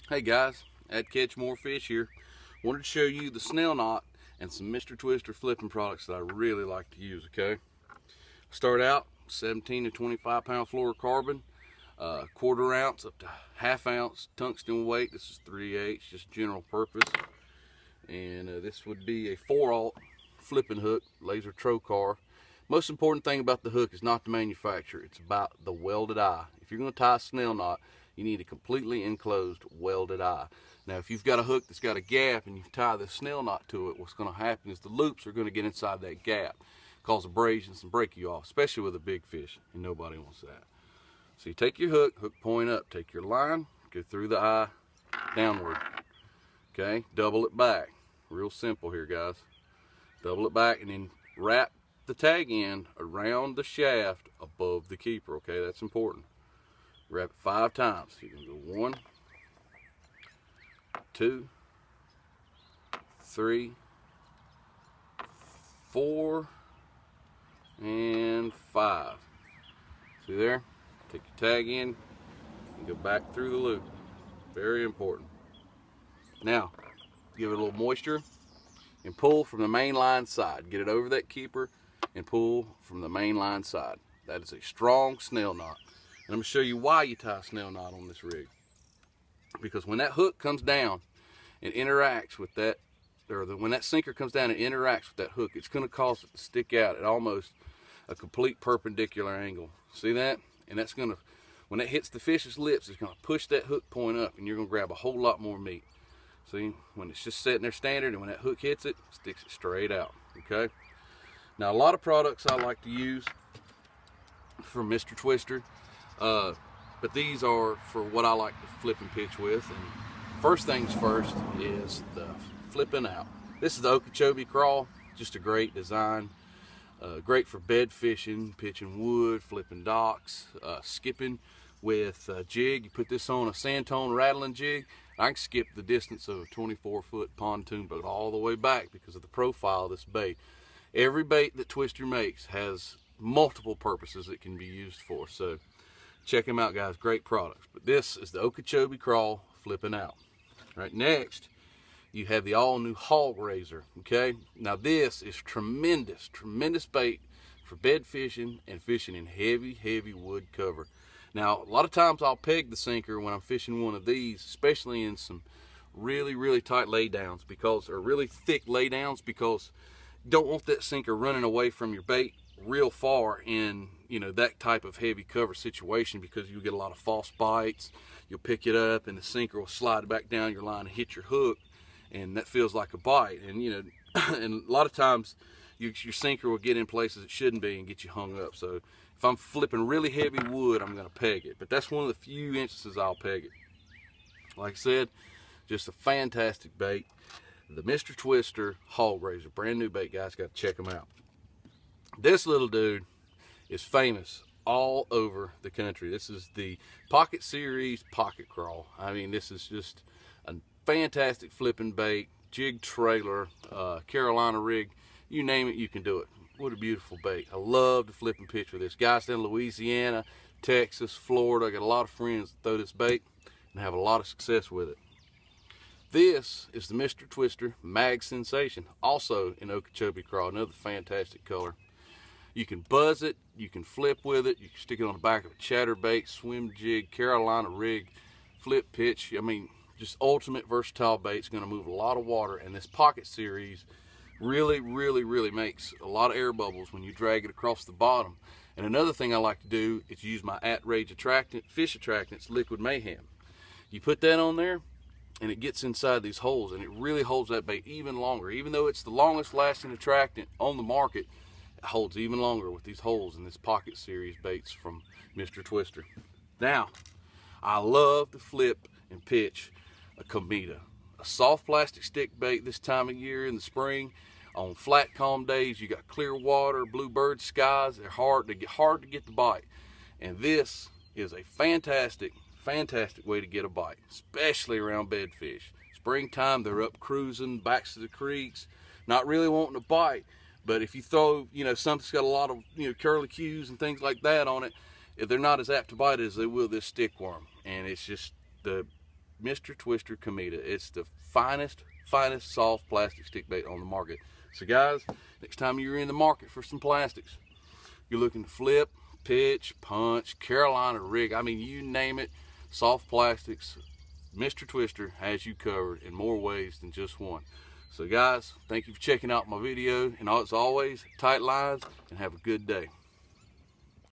Hey guys, at Catch More Fish here. Wanted to show you the snell knot and some Mr. Twister flipping products that I really like to use, okay? Start out 17 to 25 pound fluorocarbon, quarter ounce up to half ounce tungsten weight. This is 3/8, just general purpose. And this would be a 4/0 flipping hook, laser trocar. Most important thing about the hook is not the manufacturer, it's about the welded eye. If you're going to tie a snell knot, you need a completely enclosed welded eye. Now if you've got a hook that's got a gap and you tie the snell knot to it, what's going to happen is the loops are going to get inside that gap, cause abrasions and break you off, especially with a big fish, and nobody wants that. So you take your hook point up, take your line, go through the eye, downward, okay? Double it back. Real simple here, guys. Double it back and then wrap the tag end around the shaft above the keeper, okay? That's important. Wrap it 5 times. You can go 1, 2, 3, 4, and 5. See there? Take your tag in and go back through the loop. Very important. Now, give it a little moisture and pull from the main line side. Get it over that keeper and pull from the main line side. That is a strong snell knot. And I'm going to show you why you tie a snell knot on this rig. Because when that hook comes down and interacts with that, or when that sinker comes down and interacts with that hook, it's going to cause it to stick out at almost a complete perpendicular angle. See that? And that's going to, when it hits the fish's lips, it's going to push that hook point up and you're going to grab a whole lot more meat. See, when it's just sitting there standard and when that hook hits it, it sticks it straight out, okay? Now, a lot of products I like to use from Mr. Twister, but these are for what I like to flip and pitch with. And first things first is the flipping out. This is the Okeechobee crawl, just a great design. Great for bed fishing, pitching wood, flipping docks, skipping with a jig. You put this on a sand-tone rattling jig, I can skip the distance of a 24-foot pontoon boat all the way back because of the profile of this bait. Every bait that Twister makes has multiple purposes it can be used for, so check them out, guys. Great products. But this is the Okeechobee crawl flipping out. Right, next you have the all-new hog raiser, okay? Now this is tremendous bait for bed fishing and fishing in heavy wood cover. Now, a lot of times I'll peg the sinker when I'm fishing one of these, especially in some really tight laydowns, because, or really thick laydowns, because you don't want that sinker running away from your bait real far in, you know, that type of heavy cover situation, because you'll get a lot of false bites. You'll pick it up and the sinker will slide back down your line and hit your hook, and that feels like a bite. And you know, and a lot of times your sinker will get in places it shouldn't be and get you hung up. So if I'm flipping really heavy wood, I'm going to peg it, but that's one of the few instances I'll peg it. Like I said, just a fantastic bait. The Mr. Twister hog raiser, brand new bait, guys. Got to check them out. This little dude is famous all over the country. This is the Pocket Series Pocket Crawl. I mean, this is just a fantastic flipping bait, jig trailer, Carolina rig, you name it, you can do it. What a beautiful bait. I love to flip and pitch with this. Guys down in Louisiana, Texas, Florida, I got a lot of friends that throw this bait and have a lot of success with it. This is the Mr. Twister Mag Sensation, also in Okeechobee crawl, another fantastic color. You can buzz it, you can flip with it, you can stick it on the back of a chatterbait, swim jig, Carolina rig, flip pitch. I mean, just ultimate versatile bait. It's going to move a lot of water, and this Pocket Series really makes a lot of air bubbles when you drag it across the bottom. And another thing I like to do is use my At-Rage attractant, fish attractants, Liquid Mayhem. You put that on there and it gets inside these holes, and it really holds that bait even longer. Even though it's the longest lasting attractant on the market, it holds even longer with these holes in this Pocket Series baits from Mr. Twister. Now, I love to flip and pitch a cometa, a soft plastic stick bait this time of year in the spring. On flat, calm days, you got clear water, bluebird skies. They're hard to get the bite, and this is a fantastic way to get a bite, especially around bedfish. Springtime, they're up cruising, backs to the creeks, not really wanting to bite. But if you throw, you know, something that's got a lot of, you know, curlicues and things like that on it, they're not as apt to bite as they will this stickworm. And it's just the Mr. Twister Cometa. It's the finest soft plastic stick bait on the market. So guys, next time you're in the market for some plastics, you're looking to flip, pitch, punch, Carolina rig, I mean, you name it, soft plastics, Mr. Twister has you covered in more ways than just one. So guys, thank you for checking out my video, and as always, tight lines and have a good day.